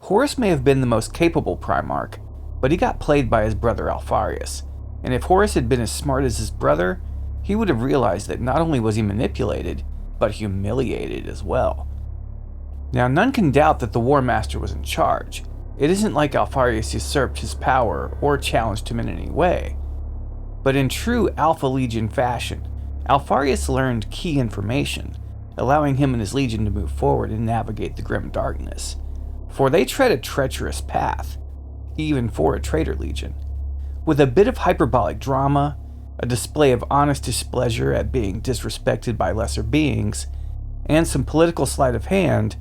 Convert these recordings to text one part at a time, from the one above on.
Horus may have been the most capable Primarch, but he got played by his brother Alpharius, and if Horus had been as smart as his brother, he would have realized that not only was he manipulated, but humiliated as well. Now, none can doubt that the Warmaster was in charge. It isn't like Alpharius usurped his power or challenged him in any way. But in true Alpha Legion fashion, Alpharius learned key information, allowing him and his legion to move forward and navigate the grim darkness. For they tread a treacherous path, even for a traitor legion. With a bit of hyperbolic drama, a display of honest displeasure at being disrespected by lesser beings, and some political sleight of hand,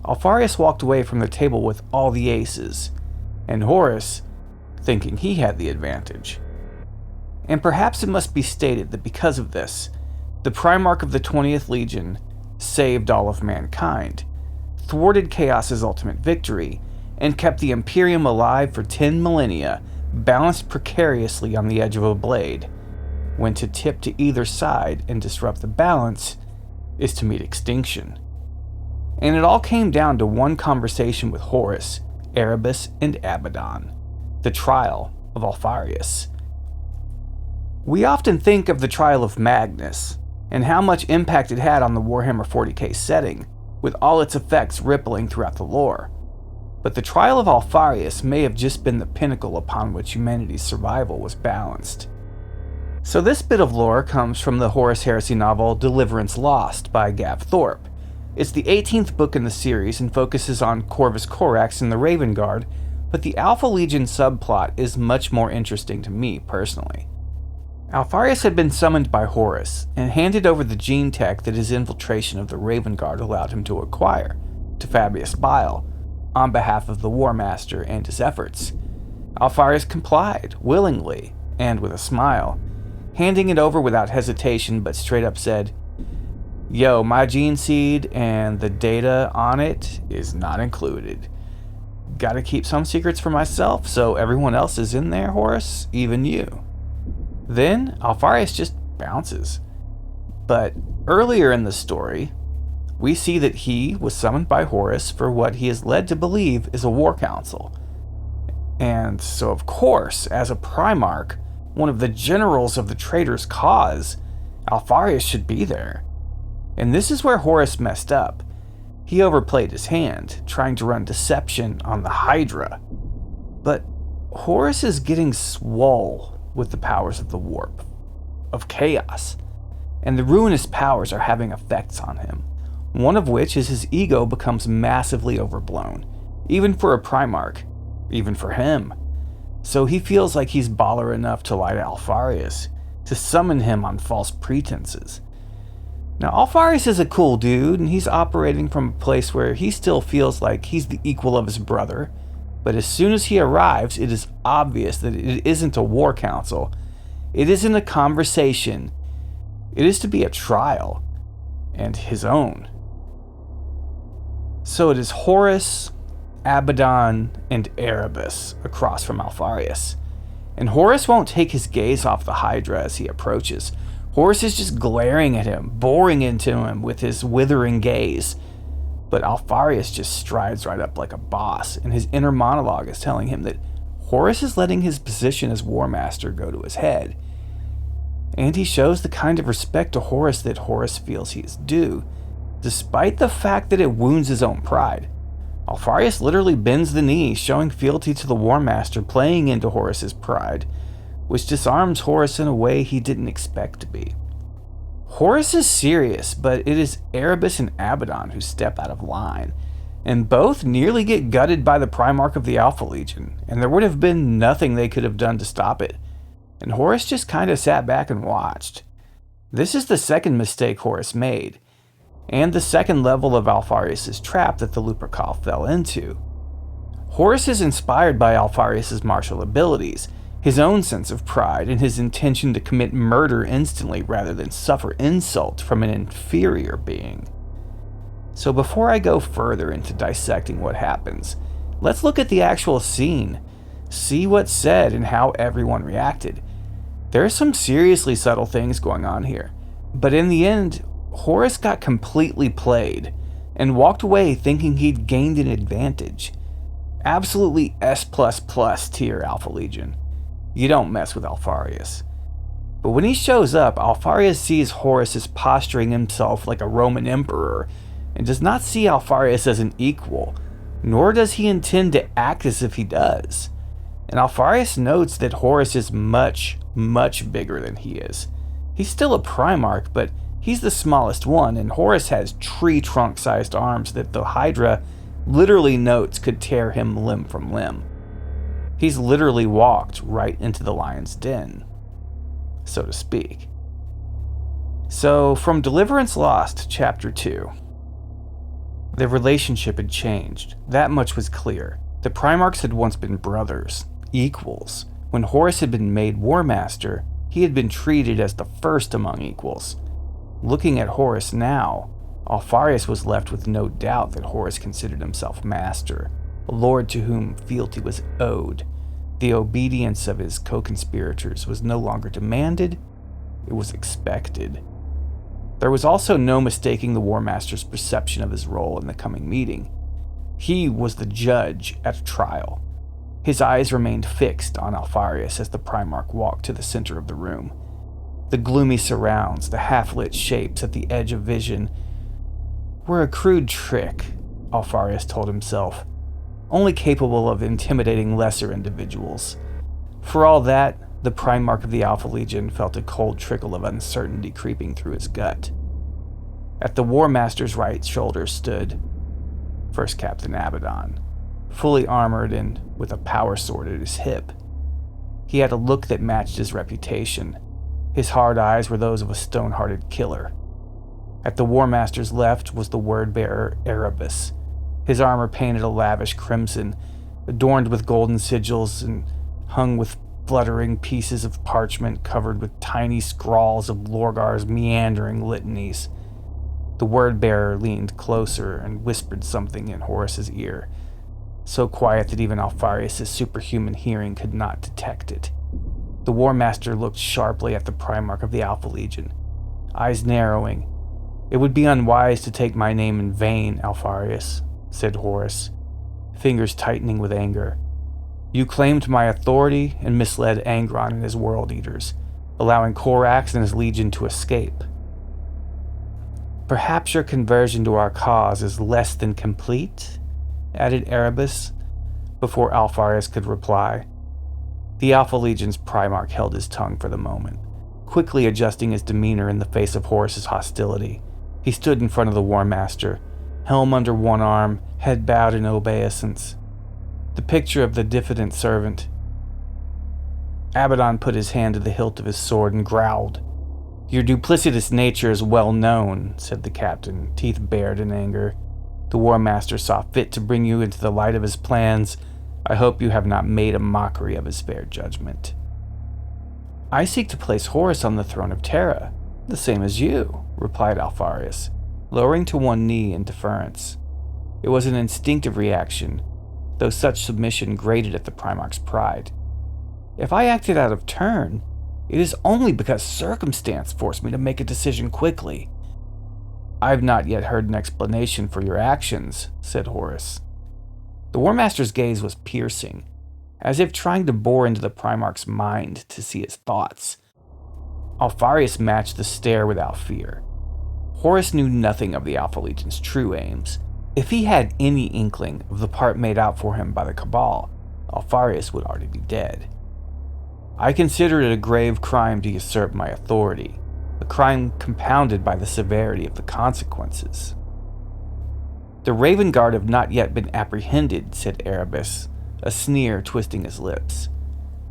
Alpharius walked away from the table with all the aces, and Horus thinking he had the advantage. And perhaps it must be stated that because of this, the Primarch of the 20th Legion saved all of mankind, thwarted Chaos's ultimate victory, and kept the Imperium alive for 10 millennia, balanced precariously on the edge of a blade. When to tip to either side and disrupt the balance is to meet extinction. And it all came down to one conversation with Horus, Erebus, and Abaddon, the trial of Alpharius. We often think of the trial of Magnus, and how much impact it had on the Warhammer 40k setting, with all its effects rippling throughout the lore. But the trial of Alpharius may have just been the pinnacle upon which humanity's survival was balanced. So this bit of lore comes from the Horus Heresy novel Deliverance Lost by Gav Thorpe. It's the 18th book in the series and focuses on Corvus Corax and the Raven Guard, but the Alpha Legion subplot is much more interesting to me personally. Alpharius had been summoned by Horus and handed over the gene tech that his infiltration of the Raven Guard allowed him to acquire to Fabius Bile on behalf of the Warmaster and his efforts. Alpharius complied willingly and with a smile, handing it over without hesitation, but straight up said, "Yo, my gene seed and the data on it is not included. Gotta keep some secrets for myself, so everyone else is in there, Horus, even you." Then Alpharius just bounces. But earlier in the story, we see that he was summoned by Horus for what he is led to believe is a war council. And so of course, as a Primarch, one of the generals of the traitor's cause, Alpharius should be there. And this is where Horus messed up. He overplayed his hand, trying to run deception on the Hydra. But Horus is getting swole with the powers of the warp, of chaos, and the ruinous powers are having effects on him, one of which is his ego becomes massively overblown, even for a Primarch, even for him. So he feels like he's baller enough to lie to Alpharius, to summon him on false pretenses. Now, Alpharius is a cool dude, and he's operating from a place where he still feels like he's the equal of his brother, but as soon as he arrives, it is obvious that it isn't a war council. It isn't a conversation. It is to be a trial, and his own. So it is Horus, Abaddon, and Erebus across from Alpharius. And Horus won't take his gaze off the Hydra as he approaches. Horus is just glaring at him, boring into him with his withering gaze. But Alpharius just strides right up like a boss, and his inner monologue is telling him that Horus is letting his position as Warmaster go to his head. And he shows the kind of respect to Horus that Horus feels he is due, despite the fact that it wounds his own pride. Alpharius literally bends the knee, showing fealty to the Warmaster, playing into Horus's pride, which disarms Horus in a way he didn't expect to be. Horus is serious, but it is Erebus and Abaddon who step out of line, and both nearly get gutted by the Primarch of the Alpha Legion, and there would have been nothing they could have done to stop it, and Horus just kind of sat back and watched. This is the second mistake Horus made, and the second level of Alpharius' trap that the Lupercal fell into. Horus is inspired by Alpharius' martial abilities, his own sense of pride, and his intention to commit murder instantly rather than suffer insult from an inferior being. So before I go further into dissecting what happens, let's look at the actual scene, see what's said and how everyone reacted. There are some seriously subtle things going on here, but in the end, Horus got completely played and walked away thinking he'd gained an advantage. Absolutely S++ tier Alpha Legion. You don't mess with Alpharius. But when he shows up, Alpharius sees Horus as posturing himself like a Roman emperor, and does not see Alpharius as an equal, nor does he intend to act as if he does. And Alpharius notes that Horus is much, much bigger than he is. He's still a Primarch, but he's the smallest one, and Horus has tree trunk-sized arms that the Hydra literally notes could tear him limb from limb. He's literally walked right into the lion's den, so to speak. So, from Deliverance Lost, Chapter 2. Their relationship had changed. That much was clear. The Primarchs had once been brothers, equals. When Horus had been made Warmaster, he had been treated as the first among equals. Looking at Horus now, Alpharius was left with no doubt that Horus considered himself master, a lord to whom fealty was owed. The obedience of his co-conspirators was no longer demanded, it was expected. There was also no mistaking the Warmaster's perception of his role in the coming meeting. He was the judge at a trial. His eyes remained fixed on Alpharius as the Primarch walked to the center of the room. The gloomy surrounds, the half-lit shapes at the edge of vision, were a crude trick, Alpharius told himself, only capable of intimidating lesser individuals. For all that, the Primarch of the Alpha Legion felt a cold trickle of uncertainty creeping through his gut. At the Warmaster's right shoulder stood First Captain Abaddon, fully armored and with a power sword at his hip. He had a look that matched his reputation. His hard eyes were those of a stone-hearted killer. At the Warmaster's left was the word-bearer Erebus, his armor painted a lavish crimson, adorned with golden sigils and hung with fluttering pieces of parchment covered with tiny scrawls of Lorgar's meandering litanies. The word-bearer leaned closer and whispered something in Horus's ear, so quiet that even Alpharius' superhuman hearing could not detect it. The Warmaster looked sharply at the Primarch of the Alpha Legion, eyes narrowing. "It would be unwise to take my name in vain, Alpharius," said Horus, fingers tightening with anger. "You claimed my authority and misled Angron and his World Eaters, allowing Korax and his Legion to escape. Perhaps your conversion to our cause is less than complete?" added Erebus, before Alpharius could reply. The Alpha Legion's Primarch held his tongue for the moment, quickly adjusting his demeanor in the face of Horus's hostility. He stood in front of the Warmaster, helm under one arm, head bowed in obeisance. The picture of the diffident servant. Abaddon put his hand to the hilt of his sword and growled. "Your duplicitous nature is well known," said the captain, teeth bared in anger. "The Warmaster saw fit to bring you into the light of his plans. I hope you have not made a mockery of his fair judgment." "I seek to place Horus on the throne of Terra, the same as you," replied Alpharius, lowering to one knee in deference. It was an instinctive reaction, though such submission grated at the Primarch's pride. "If I acted out of turn, it is only because circumstance forced me to make a decision quickly." "I've not yet heard an explanation for your actions," said Horus. The Warmaster's gaze was piercing, as if trying to bore into the Primarch's mind to see his thoughts. Alpharius matched the stare without fear. Horus knew nothing of the Alpha Legion's true aims. If he had any inkling of the part made out for him by the Cabal, Alpharius would already be dead. "I consider it a grave crime to usurp my authority, a crime compounded by the severity of the consequences." "The Raven Guard have not yet been apprehended," said Erebus, a sneer twisting his lips.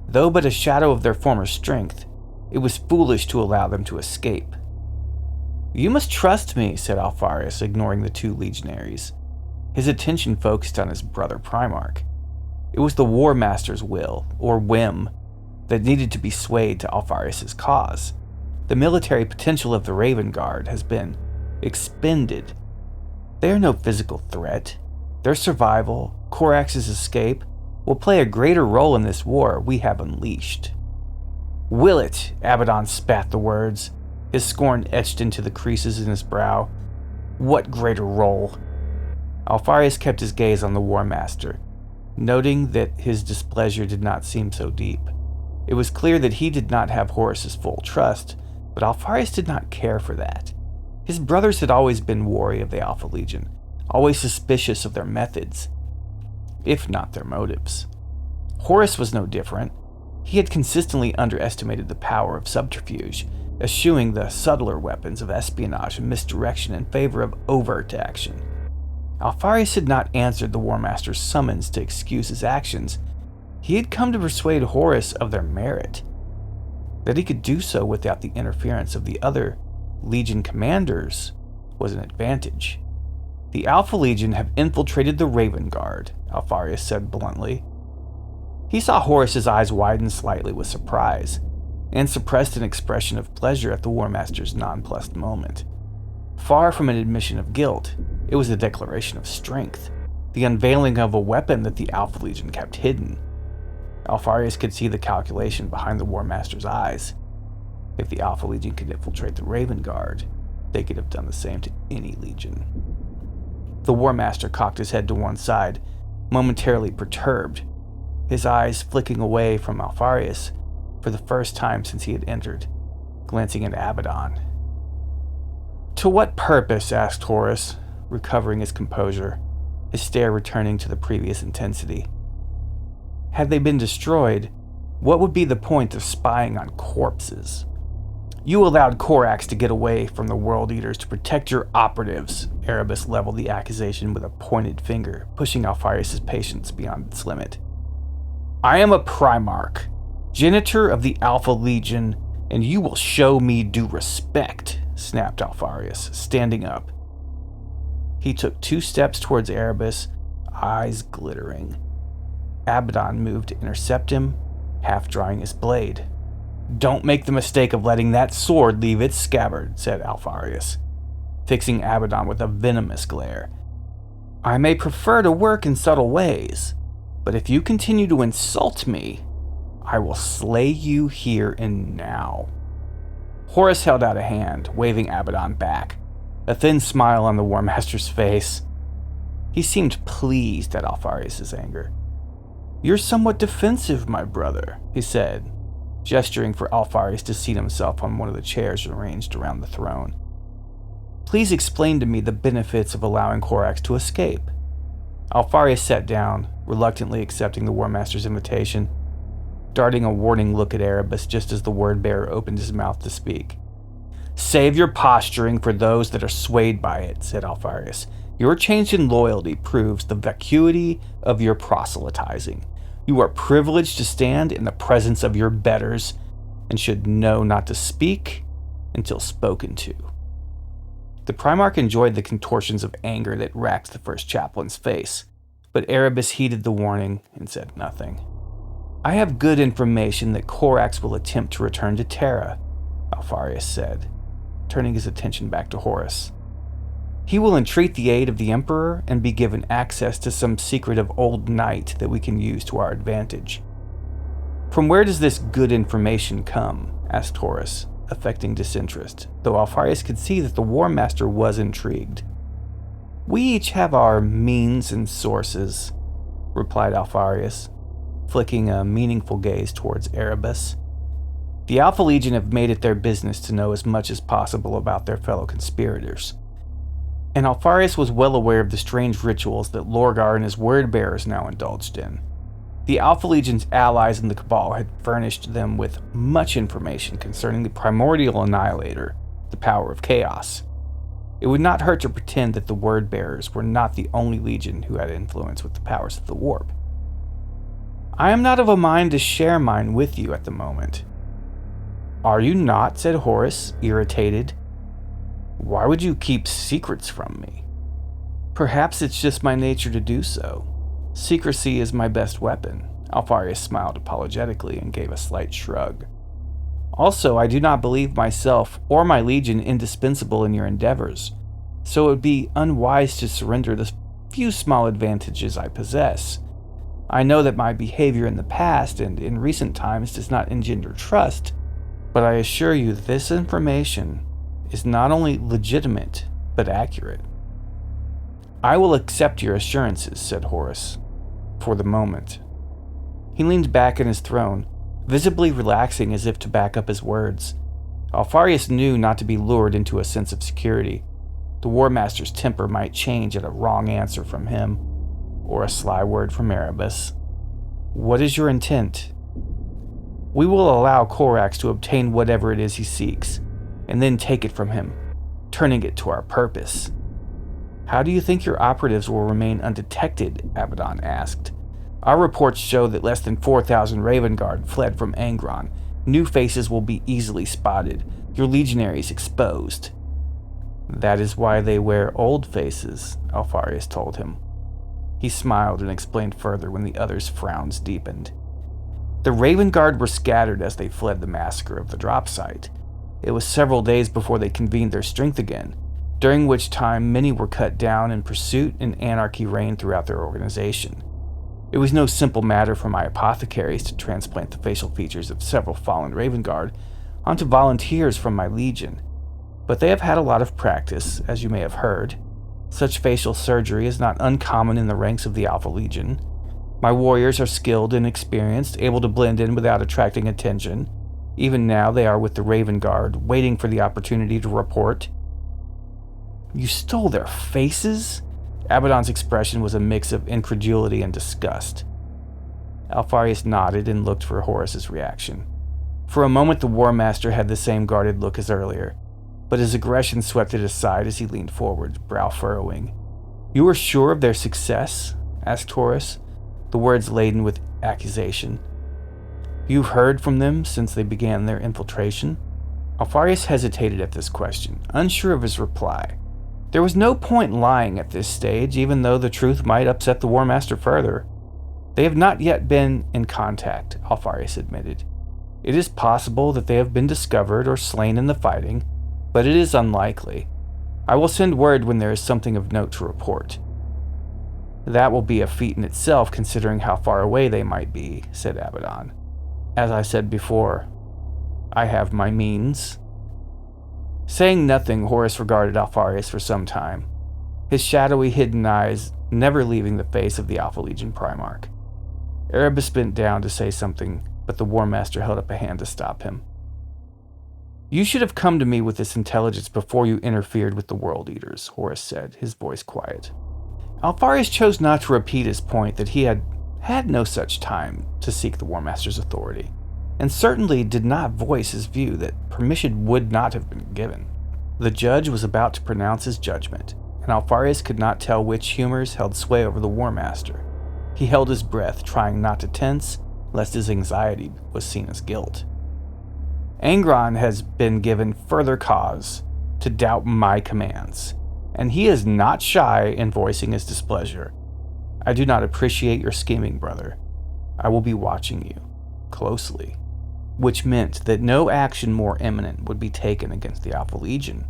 "Though but a shadow of their former strength, it was foolish to allow them to escape." "You must trust me," said Alpharius, ignoring the two legionaries. His attention focused on his brother Primarch. It was the Warmaster's will, or whim, that needed to be swayed to Alpharius' cause. The military potential of the Raven Guard has been expended. They are no physical threat. Their survival, Korax's escape, will play a greater role in this war we have unleashed. "Will it?" Abaddon spat the words, his scorn etched into the creases in his brow. "What greater role?" Alpharius kept his gaze on the Warmaster. noting that his displeasure did not seem so deep. It was clear that he did not have Horus's full trust, but Alpharius did not care for that. His brothers had always been wary of the Alpha Legion, always suspicious of their methods, if not their motives. Horus was no different. He had consistently underestimated the power of subterfuge, eschewing the subtler weapons of espionage and misdirection in favor of overt action. Alpharius had not answered the Warmaster's summons to excuse his actions. He had come to persuade Horus of their merit, that he could do so without the interference of the other Legion commanders was an advantage. The Alpha Legion have infiltrated the Raven Guard, Alpharius said bluntly. He saw Horus's eyes widen slightly with surprise, and suppressed an expression of pleasure at the Warmaster's nonplussed moment. Far from an admission of guilt, it was a declaration of strength, the unveiling of a weapon that the Alpha Legion kept hidden. Alpharius could see the calculation behind the Warmaster's eyes. If the Alpha Legion could infiltrate the Raven Guard, they could have done the same to any Legion. The Warmaster cocked his head to one side, momentarily perturbed, his eyes flicking away from Alpharius for the first time since he had entered, glancing at Abaddon. "To what purpose?" asked Horus, recovering his composure, his stare returning to the previous intensity. "Had they been destroyed, what would be the point of spying on corpses? You allowed Corax to get away from the World Eaters to protect your operatives." Erebus leveled the accusation with a pointed finger, pushing Alpharius' patience beyond its limit. "I am a Primarch, genitor of the Alpha Legion, and you will show me due respect," snapped Alpharius, standing up. He took 2 steps towards Erebus, eyes glittering. Abaddon moved to intercept him, half drawing his blade. "Don't make the mistake of letting that sword leave its scabbard," said Alpharius, fixing Abaddon with a venomous glare. "I may prefer to work in subtle ways, but if you continue to insult me, I will slay you here and now." Horus held out a hand, waving Abaddon back, a thin smile on the Warmaster's face. He seemed pleased at Alpharius' anger. "You're somewhat defensive, my brother," he said, gesturing for Alpharius to seat himself on one of the chairs arranged around the throne. "Please explain to me the benefits of allowing Corax to escape." Alpharius sat down, reluctantly accepting the Warmaster's invitation, darting a warning look at Erebus just as the word-bearer opened his mouth to speak. "Save your posturing for those that are swayed by it," said Alpharius. "Your change in loyalty proves the vacuity of your proselytizing. You are privileged to stand in the presence of your betters, and should know not to speak until spoken to." The Primarch enjoyed the contortions of anger that racked the first chaplain's face, but Erebus heeded the warning and said nothing. "I have good information that Corax will attempt to return to Terra," Alpharius said, turning his attention back to Horus. "He will entreat the aid of the Emperor and be given access to some secret of old night that we can use to our advantage." "From where does this good information come?" asked Horus, affecting disinterest, though Alpharius could see that the Warmaster was intrigued. "We each have our means and sources," replied Alpharius, flicking a meaningful gaze towards Erebus. "The Alpha Legion have made it their business to know as much as possible about their fellow conspirators." And Alpharius was well aware of the strange rituals that Lorgar and his word-bearers now indulged in. The Alpha Legion's allies in the Cabal had furnished them with much information concerning the primordial annihilator, the power of chaos. It would not hurt to pretend that the word-bearers were not the only legion who had influence with the powers of the warp. "I am not of a mind to share mine with you at the moment." "Are you not?" said Horus, irritated. "Why would you keep secrets from me?" "Perhaps it's just my nature to do so. Secrecy is my best weapon." Alpharius smiled apologetically and gave a slight shrug. "Also, I do not believe myself or my legion indispensable in your endeavors, so it would be unwise to surrender the few small advantages I possess. I know that my behavior in the past and in recent times does not engender trust, but I assure you that this information is not only legitimate, but accurate." "I will accept your assurances," said Horus. for the moment. He leaned back in his throne, visibly relaxing as if to back up his words. Alpharius knew not to be lured into a sense of security. The Warmaster's temper might change at a wrong answer from him, or a sly word from Erebus. What is your intent? We will allow Corax to obtain whatever it is he seeks, and then take it from him, turning it to our purpose. How do you think your operatives will remain undetected? Abaddon asked. Our reports show that less than 4,000 Raven Guard fled from Angron. New faces will be easily spotted, your legionaries exposed. That is why they wear old faces, Alpharius told him. He smiled and explained further when the others' frowns deepened. The Raven Guard were scattered as they fled the massacre of the drop site. It was several days before they convened their strength again, during which time many were cut down and pursuit and anarchy reigned throughout their organization. It was no simple matter for my apothecaries to transplant the facial features of several fallen Raven Guard onto volunteers from my legion, but they have had a lot of practice, as you may have heard. Such facial surgery is not uncommon in the ranks of the Alpha Legion. My warriors are skilled and experienced, able to blend in without attracting attention. Even now they are with the Raven Guard, waiting for the opportunity to report. You stole their faces? Abaddon's expression was a mix of incredulity and disgust. Alpharius nodded and looked for Horus's reaction. For a moment the Warmaster had the same guarded look as earlier, but his aggression swept it aside as he leaned forward, brow furrowing. You are sure of their success? Asked Horus, the words laden with accusation. You've heard from them since they began their infiltration? Alpharius hesitated at this question, unsure of his reply. There was no point lying at this stage, even though the truth might upset the Warmaster further. They have not yet been in contact, Alpharius admitted. It is possible that they have been discovered or slain in the fighting, but it is unlikely. I will send word when there is something of note to report. That will be a feat in itself, considering how far away they might be, said Abaddon. As I said before, I have my means. Saying nothing, Horus regarded Alpharius for some time, his shadowy hidden eyes never leaving the face of the Alpha Legion Primarch. Erebus bent down to say something, but the Warmaster held up a hand to stop him. You should have come to me with this intelligence before you interfered with the World Eaters, Horus said, his voice quiet. Alpharius chose not to repeat his point that he had had no such time to seek the Warmaster's authority, and certainly did not voice his view that permission would not have been given. The judge was about to pronounce his judgment, and Alpharius could not tell which humors held sway over the Warmaster. He held his breath, trying not to tense, lest his anxiety was seen as guilt. Angron has been given further cause to doubt my commands, and he is not shy in voicing his displeasure. I do not appreciate your scheming, brother. I will be watching you closely, which meant that no action more imminent would be taken against the Alpha Legion.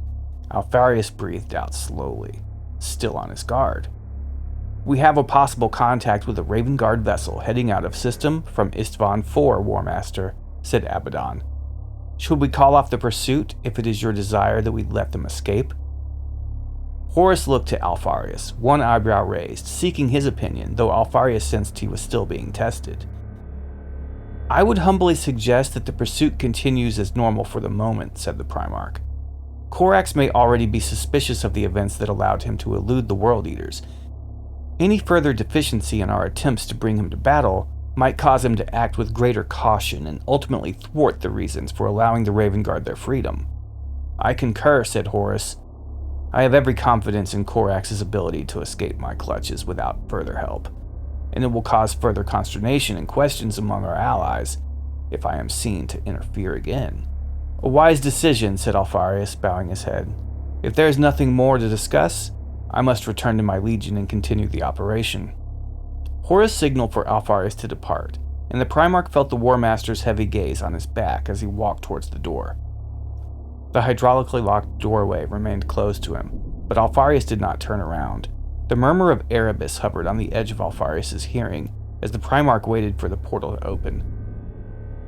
Alpharius breathed out slowly, still on his guard. We have a possible contact with a Raven Guard vessel heading out of system from Istvan IV, Warmaster, said Abaddon. Should we call off the pursuit if it is your desire that we let them escape? Horus looked to Alpharius, one eyebrow raised, seeking his opinion, though Alpharius sensed he was still being tested. I would humbly suggest that the pursuit continues as normal for the moment, said the Primarch. Corax may already be suspicious of the events that allowed him to elude the World Eaters. Any further deficiency in our attempts to bring him to battle might cause him to act with greater caution and ultimately thwart the reasons for allowing the Raven Guard their freedom. I concur, said Horus. I have every confidence in Corax's ability to escape my clutches without further help, and it will cause further consternation and questions among our allies if I am seen to interfere again. A wise decision, said Alpharius, bowing his head. If there is nothing more to discuss, I must return to my legion and continue the operation. Horus signaled for Alpharius to depart, and the Primarch felt the Warmaster's heavy gaze on his back as he walked towards the door. The hydraulically locked doorway remained closed to him, but Alpharius did not turn around. The murmur of Erebus hovered on the edge of Alpharius' hearing as the Primarch waited for the portal to open.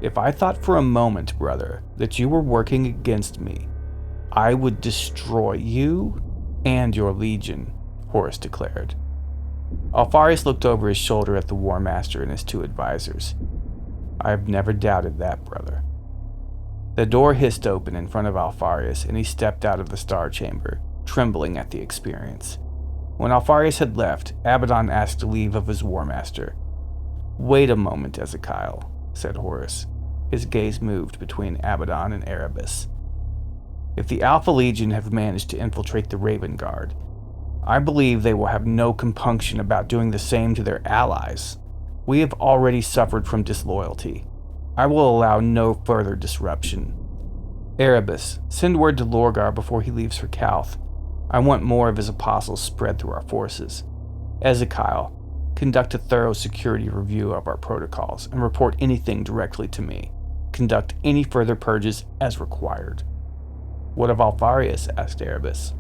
If I thought for a moment, brother, that you were working against me, I would destroy you and your legion, Horus declared. Alpharius looked over his shoulder at the Warmaster and his 2 advisors. "I've never doubted that, brother." The door hissed open in front of Alpharius, and he stepped out of the Star Chamber, trembling at the experience. When Alpharius had left, Abaddon asked leave of his Warmaster. "Wait a moment, XXth," said Horus. His gaze moved between Abaddon and Erebus. "If the Alpha Legion have managed to infiltrate the Raven Guard, I believe they will have no compunction about doing the same to their allies. We have already suffered from disloyalty. I will allow no further disruption. Erebus, send word to Lorgar before he leaves for Calth. I want more of his apostles spread through our forces. XXth, conduct a thorough security review of our protocols and report anything directly to me. Conduct any further purges as required." "What of Alpharius?" asked Erebus.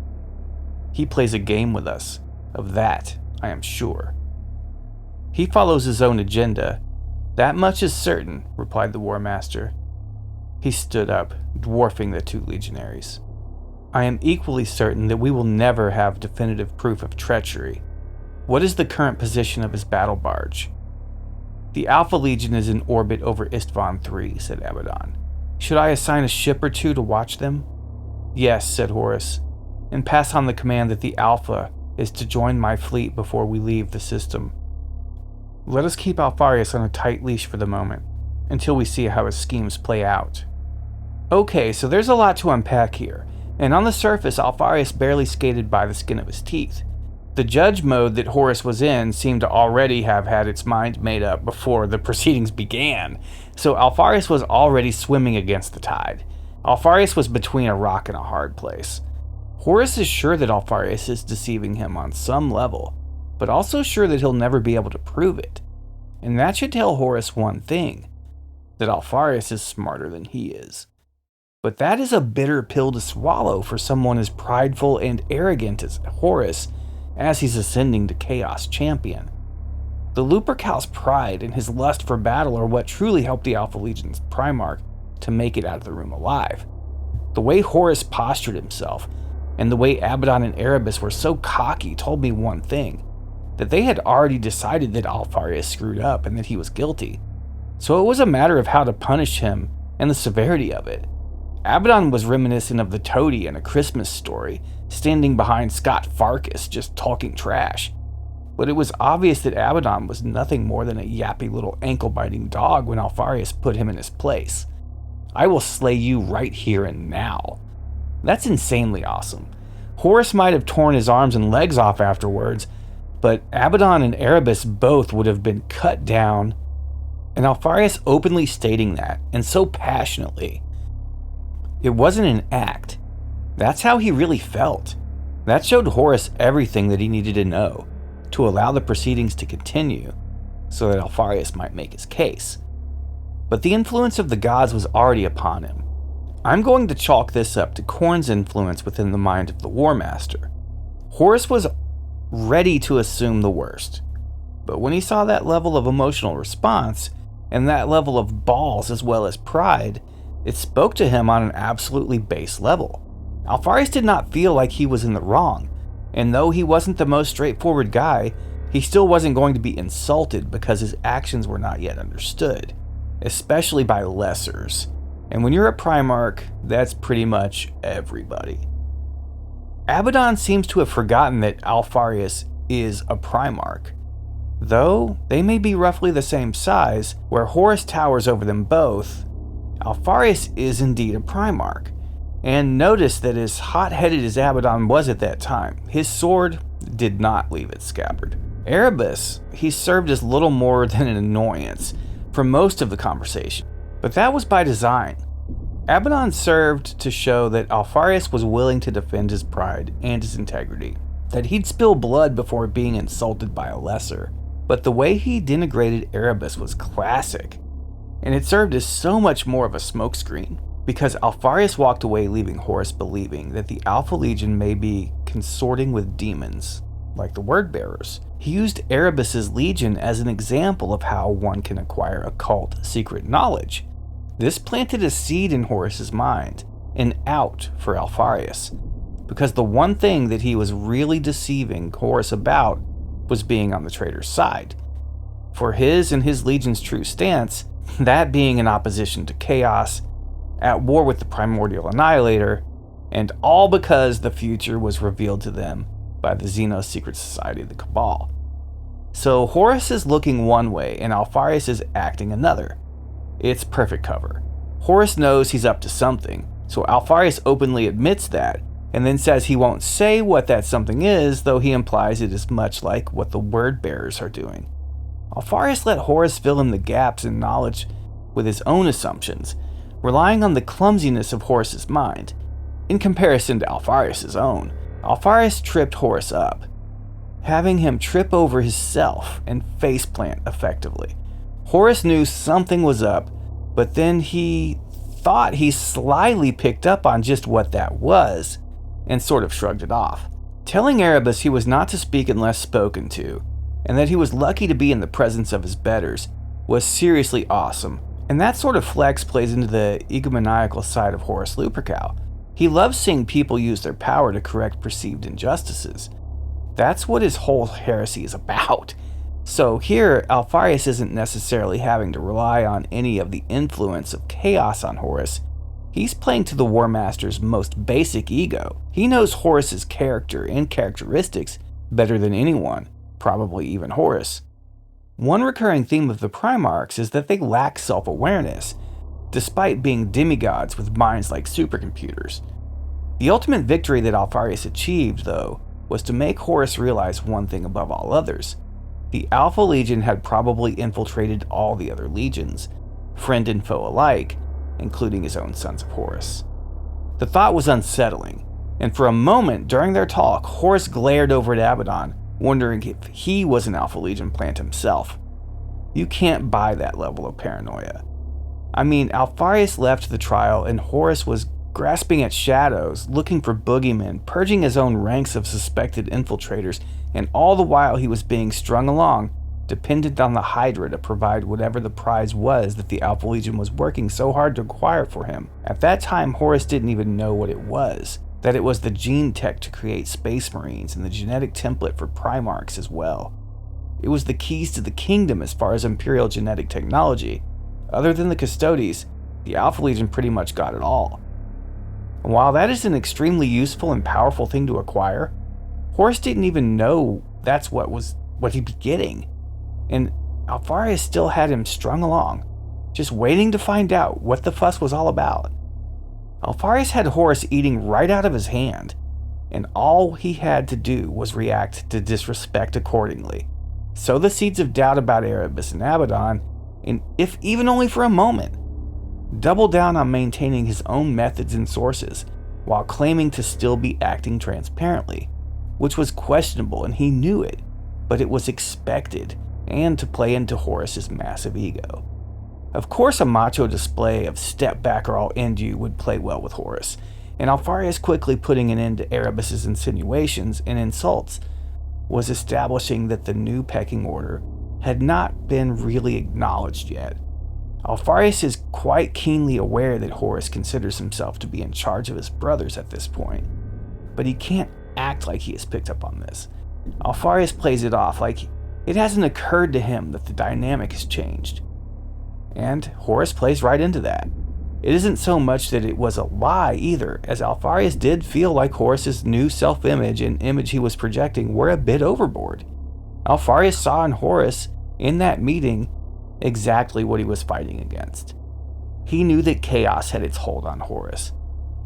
"He plays a game with us. Of that, I am sure." "He follows his own agenda. That much is certain," replied the Warmaster. He stood up, dwarfing the 2 legionaries. "I am equally certain that we will never have definitive proof of treachery. What is the current position of his battle barge?" "The Alpha Legion is in orbit over Istvan III, said Abaddon. "Should I assign a ship or 2 to watch them?" "Yes," said Horus, "and pass on the command that the Alpha is to join my fleet before we leave the system. Let us keep Alpharius on a tight leash for the moment, until we see how his schemes play out." Okay, so there's a lot to unpack here, and on the surface, Alpharius barely skated by the skin of his teeth. The judge mode that Horus was in seemed to already have had its mind made up before the proceedings began, so Alpharius was already swimming against the tide. Alpharius was between a rock and a hard place. Horus is sure that Alpharius is deceiving him on some level, but also sure that he'll never be able to prove it. And that should tell Horus one thing, that Alpharius is smarter than he is. But that is a bitter pill to swallow for someone as prideful and arrogant as Horus as he's ascending to Chaos Champion. The Lupercal's pride and his lust for battle are what truly helped the Alpha Legion's Primarch to make it out of the room alive. The way Horus postured himself, and the way Abaddon and Erebus were so cocky told me one thing, that they had already decided that Alpharius screwed up and that he was guilty. So it was a matter of how to punish him and the severity of it. Abaddon was reminiscent of the toadie in A Christmas Story, standing behind Scott Farkas just talking trash. But it was obvious that Abaddon was nothing more than a yappy little ankle-biting dog when Alpharius put him in his place. "I will slay you right here and now." That's insanely awesome. Horus might have torn his arms and legs off afterwards, but Abaddon and Erebus both would have been cut down, and Alpharius openly stating that, and so passionately. It wasn't an act. That's how he really felt. That showed Horus everything that he needed to know to allow the proceedings to continue so that Alpharius might make his case. But the influence of the gods was already upon him. I'm going to chalk this up to Khorne's influence within the mind of the Warmaster. Horus was ready to assume the worst, but when he saw that level of emotional response and that level of balls as well as pride, it spoke to him on an absolutely base level. Alpharius did not feel like he was in the wrong, and though he wasn't the most straightforward guy, he still wasn't going to be insulted because his actions were not yet understood, especially by lessers. And when you're a Primarch, that's pretty much everybody. Abaddon seems to have forgotten that Alpharius is a Primarch. Though they may be roughly the same size, where Horus towers over them both, Alpharius is indeed a Primarch. And notice that as hot-headed as Abaddon was at that time, his sword did not leave its scabbard. Erebus, he served as little more than an annoyance for most of the conversation, but that was by design. Abaddon served to show that Alpharius was willing to defend his pride and his integrity, that he'd spill blood before being insulted by a lesser. But the way he denigrated Erebus was classic, and it served as so much more of a smokescreen, because Alpharius walked away leaving Horus believing that the Alpha Legion may be consorting with demons, like the Word-Bearers. He used Erebus's legion as an example of how one can acquire occult secret knowledge. This planted a seed in Horus's mind, an out for Alpharius, because the one thing that he was really deceiving Horus about was being on the traitor's side. For his and his legion's true stance, that being in opposition to chaos, at war with the primordial annihilator, and all because the future was revealed to them by the Xenos secret society of the Cabal. So Horus is looking one way and Alpharius is acting another. It's perfect cover. Horus knows he's up to something, so Alpharius openly admits that, and then says he won't say what that something is, though he implies it is much like what the word bearers are doing. Alpharius let Horus fill in the gaps in knowledge with his own assumptions, relying on the clumsiness of Horus's mind. In comparison to Alpharius' own, Alpharius tripped Horus up, having him trip over himself and faceplant effectively. Horus knew something was up, but then he thought he slyly picked up on just what that was, and sort of shrugged it off. Telling Erebus he was not to speak unless spoken to, and that he was lucky to be in the presence of his betters, was seriously awesome, and that sort of flex plays into the egomaniacal side of Horus Lupercal. He loves seeing people use their power to correct perceived injustices. That's what his whole heresy is about. So here, Alpharius isn't necessarily having to rely on any of the influence of chaos on Horus. He's playing to the Warmaster's most basic ego. He knows Horus's character and characteristics better than anyone, probably even Horus. One recurring theme of the Primarchs is that they lack self-awareness, despite being demigods with minds like supercomputers. The ultimate victory that Alpharius achieved, though, was to make Horus realize one thing above all others. The Alpha Legion had probably infiltrated all the other legions, friend and foe alike, including his own sons of Horus. The thought was unsettling, and for a moment during their talk, Horus glared over at Abaddon, wondering if he was an Alpha Legion plant himself. You can't buy that level of paranoia. I mean, Alpharius left the trial and Horus was grasping at shadows, looking for boogeymen, purging his own ranks of suspected infiltrators, and all the while he was being strung along, dependent on the Hydra to provide whatever the prize was that the Alpha Legion was working so hard to acquire for him. At that time, Horus didn't even know what it was, that it was the gene tech to create Space Marines and the genetic template for Primarchs as well. It was the keys to the kingdom as far as Imperial genetic technology. Other than the Custodes, the Alpha Legion pretty much got it all. And while that is an extremely useful and powerful thing to acquire, Horus didn't even know that's what he'd be getting. And Alpharius still had him strung along, just waiting to find out what the fuss was all about. Alpharius had Horus eating right out of his hand, and all he had to do was react to disrespect accordingly. Sow the seeds of doubt about Erebus and Abaddon, and if even only for a moment, double down on maintaining his own methods and sources, while claiming to still be acting transparently, which was questionable and he knew it, but it was expected, and to play into Horus's massive ego. Of course, a macho display of step back or I'll end you would play well with Horus, and Alpharius quickly putting an end to Erebus's insinuations and insults was establishing that the new pecking order had not been really acknowledged yet. Alpharius is quite keenly aware that Horus considers himself to be in charge of his brothers at this point, but he can't act like he has picked up on this. Alpharius plays it off like it hasn't occurred to him that the dynamic has changed. And Horus plays right into that. It isn't so much that it was a lie either, as Alpharius did feel like Horus's new self-image and image he was projecting were a bit overboard. Alpharius saw in Horus, in that meeting, exactly what he was fighting against. He knew that chaos had its hold on Horus,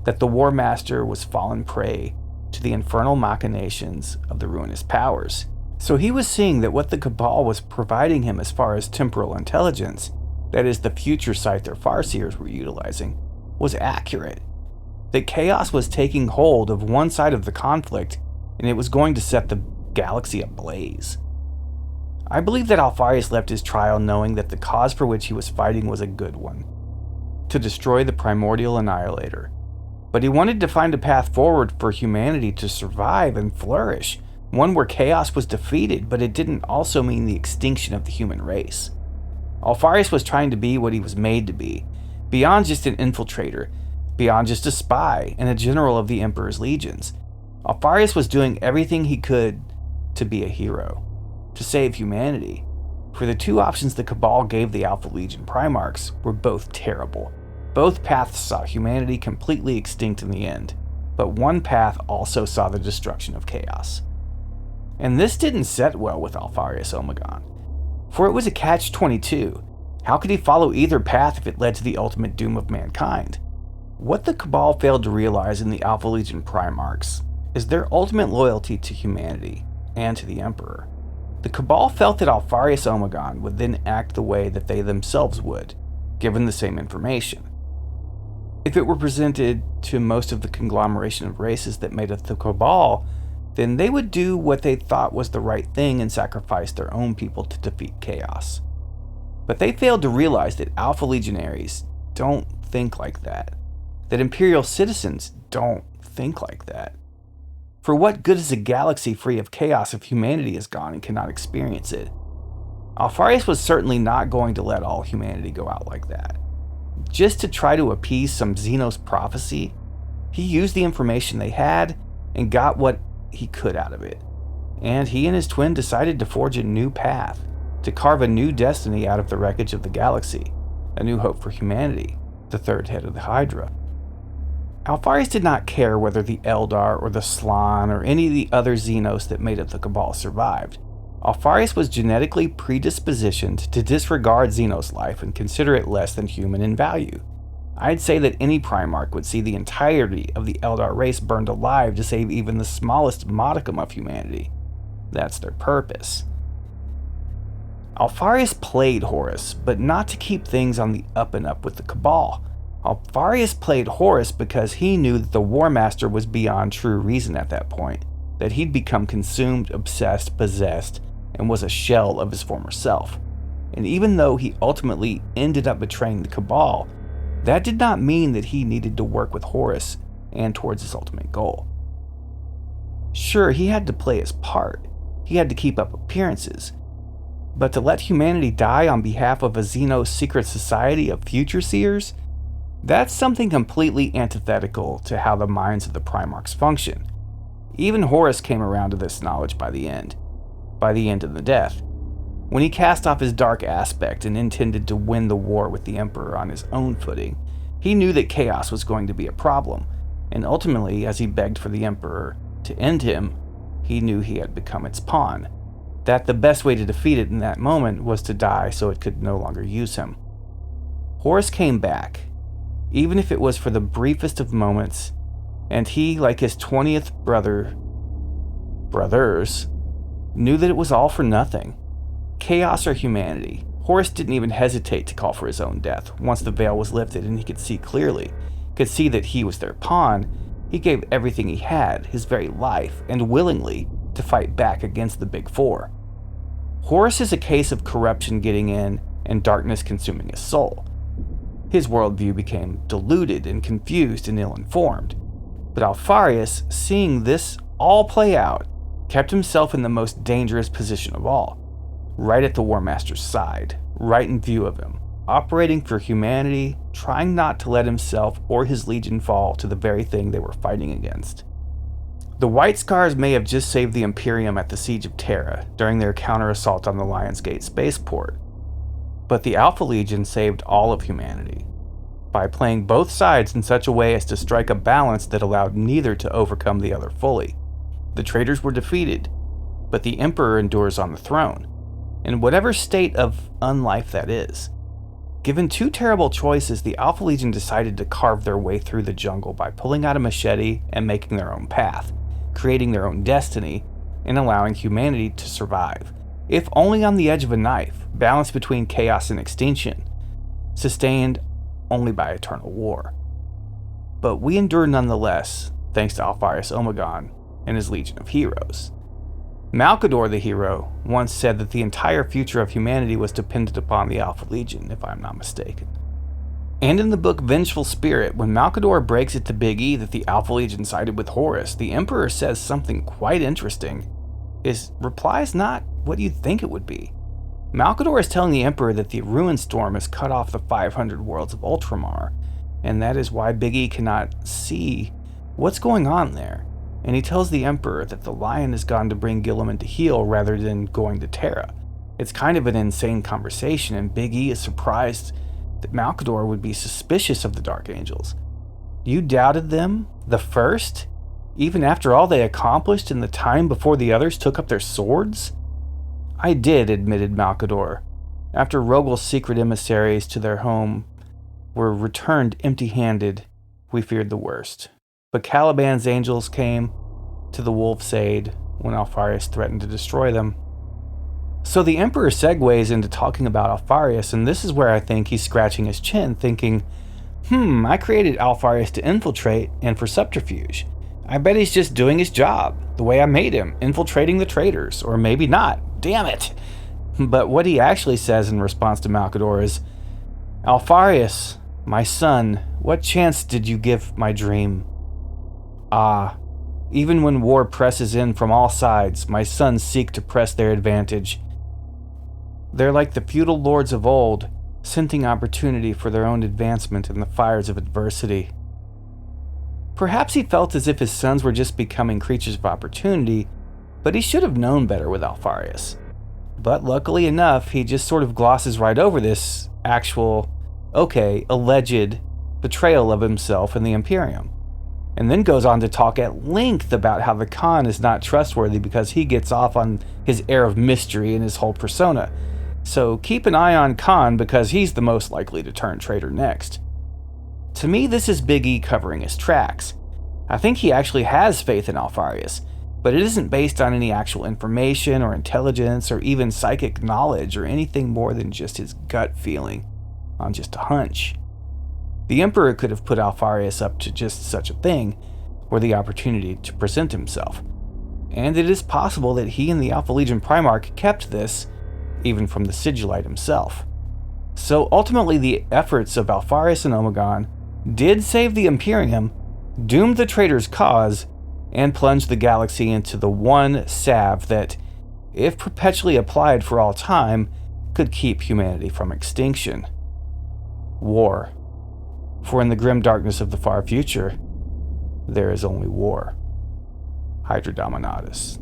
that the Warmaster was fallen prey to the infernal machinations of the ruinous powers. So he was seeing that what the Cabal was providing him as far as temporal intelligence, that is the future sight their Farseers were utilizing, was accurate. That chaos was taking hold of one side of the conflict and it was going to set the galaxy ablaze. I believe that Alpharius left his trial knowing that the cause for which he was fighting was a good one, to destroy the primordial annihilator. But he wanted to find a path forward for humanity to survive and flourish, one where chaos was defeated, but it didn't also mean the extinction of the human race. Alpharius was trying to be what he was made to be, beyond just an infiltrator, beyond just a spy and a general of the Emperor's legions. Alpharius was doing everything he could to be a hero. to save humanity. For the two options the Cabal gave the Alpha Legion Primarchs were both terrible. Both paths saw humanity completely extinct in the end, but one path also saw the destruction of chaos. And this didn't set well with Alpharius Omegon, for it was a catch-22. How could he follow either path if it led to the ultimate doom of mankind? What the Cabal failed to realize in the Alpha Legion Primarchs is their ultimate loyalty to humanity and to the Emperor. The Cabal felt that Alpharius Omegon would then act the way that they themselves would, given the same information. If it were presented to most of the conglomeration of races that made up the Cabal, then they would do what they thought was the right thing and sacrifice their own people to defeat chaos. But they failed to realize that Alpha Legionaries don't think like that. That Imperial citizens don't think like that. For what good is a galaxy free of chaos if humanity is gone and cannot experience it? Alpharius was certainly not going to let all humanity go out like that. Just to try to appease some Xenos prophecy, he used the information they had and got what he could out of it. And he and his twin decided to forge a new path, to carve a new destiny out of the wreckage of the galaxy, a new hope for humanity, the third head of the Hydra. Alpharius did not care whether the Eldar or the Slann or any of the other Xenos that made up the Cabal survived. Alpharius was genetically predispositioned to disregard Xenos life and consider it less than human in value. I'd say that any Primarch would see the entirety of the Eldar race burned alive to save even the smallest modicum of humanity. That's their purpose. Alpharius played Horus, but not to keep things on the up and up with the Cabal. Alpharius played Horus because he knew that the Warmaster was beyond true reason at that point, that he'd become consumed, obsessed, possessed, and was a shell of his former self. And even though he ultimately ended up betraying the Cabal, that did not mean that he needed to work with Horus and towards his ultimate goal. Sure, he had to play his part. He had to keep up appearances. But to let humanity die on behalf of a Xenos secret society of future seers? That's something completely antithetical to how the minds of the Primarchs function. Even Horus came around to this knowledge by the end of the death, when he cast off his dark aspect and intended to win the war with the Emperor on his own footing. He knew that chaos was going to be a problem, and ultimately, as he begged for the Emperor to end him, he knew he had become its pawn, that the best way to defeat it in that moment was to die so it could no longer use him. Horus came back, even if it was for the briefest of moments, and he, like his 20th brothers, knew that it was all for nothing. Chaos or humanity. Horus didn't even hesitate to call for his own death. Once the veil was lifted and he could see clearly, could see that he was their pawn, he gave everything he had, his very life, and willingly, to fight back against the Big Four. Horus is a case of corruption getting in and darkness consuming his soul. His worldview became diluted and confused and ill-informed. But Alpharius, seeing this all play out, kept himself in the most dangerous position of all, right at the Warmaster's side, right in view of him, operating for humanity, trying not to let himself or his legion fall to the very thing they were fighting against. The White Scars may have just saved the Imperium at the Siege of Terra during their counter-assault on the Lionsgate spaceport, but the Alpha Legion saved all of humanity by playing both sides in such a way as to strike a balance that allowed neither to overcome the other fully. The traitors were defeated, but the Emperor endures on the throne, in whatever state of unlife that is. Given two terrible choices, the Alpha Legion decided to carve their way through the jungle by pulling out a machete and making their own path, creating their own destiny, and allowing humanity to survive, if only on the edge of a knife, balanced between chaos and extinction, sustained only by eternal war. But we endure nonetheless, thanks to Alpharius Omegon and his legion of heroes. Malcador the hero once said that the entire future of humanity was dependent upon the Alpha Legion, if I'm not mistaken. And in the book Vengeful Spirit, when Malcador breaks it to Big E that the Alpha Legion sided with Horus, the Emperor says something quite interesting. His reply is not what you'd think it would be. Malcador is telling the Emperor that the Ruin Storm has cut off the 500 worlds of Ultramar, and that is why Big E cannot see what's going on there, and he tells the Emperor that the Lion has gone to bring Guilliman to heel rather than going to Terra. It's kind of an insane conversation, and Big E is surprised that Malcador would be suspicious of the Dark Angels. You doubted them? The first? Even after all they accomplished in the time before the others took up their swords? I did, admitted Malcador. After Rogal's secret emissaries to their home were returned empty-handed, we feared the worst. But Caliban's angels came to the wolf's aid when Alpharius threatened to destroy them. So the Emperor segues into talking about Alpharius, and this is where I think he's scratching his chin, thinking, I created Alpharius to infiltrate and for subterfuge. I bet he's just doing his job, the way I made him, infiltrating the traitors, or maybe not. Damn it! But what he actually says in response to Malcador is, Alpharius, my son, what chance did you give my dream? Ah, even when war presses in from all sides, my sons seek to press their advantage. They're like the feudal lords of old, scenting opportunity for their own advancement in the fires of adversity. Perhaps he felt as if his sons were just becoming creatures of opportunity, but he should have known better with Alpharius. But luckily enough, he just sort of glosses right over this actual, alleged betrayal of himself and the Imperium, and then goes on to talk at length about how the Khan is not trustworthy because he gets off on his air of mystery and his whole persona. So keep an eye on Khan because he's the most likely to turn traitor next. To me, this is Big E covering his tracks. I think he actually has faith in Alpharius, but it isn't based on any actual information or intelligence or even psychic knowledge or anything more than just his gut feeling on just a hunch. The Emperor could have put Alpharius up to just such a thing, or the opportunity to present himself. And it is possible that he and the Alpha Legion Primarch kept this, even from the Sigillite himself. So ultimately the efforts of Alpharius and Omegon did save the Imperium, doomed the traitor's cause, and plunged the galaxy into the one salve that, if perpetually applied for all time, could keep humanity from extinction. War. For in the grim darkness of the far future, there is only war. Hydra Dominatus.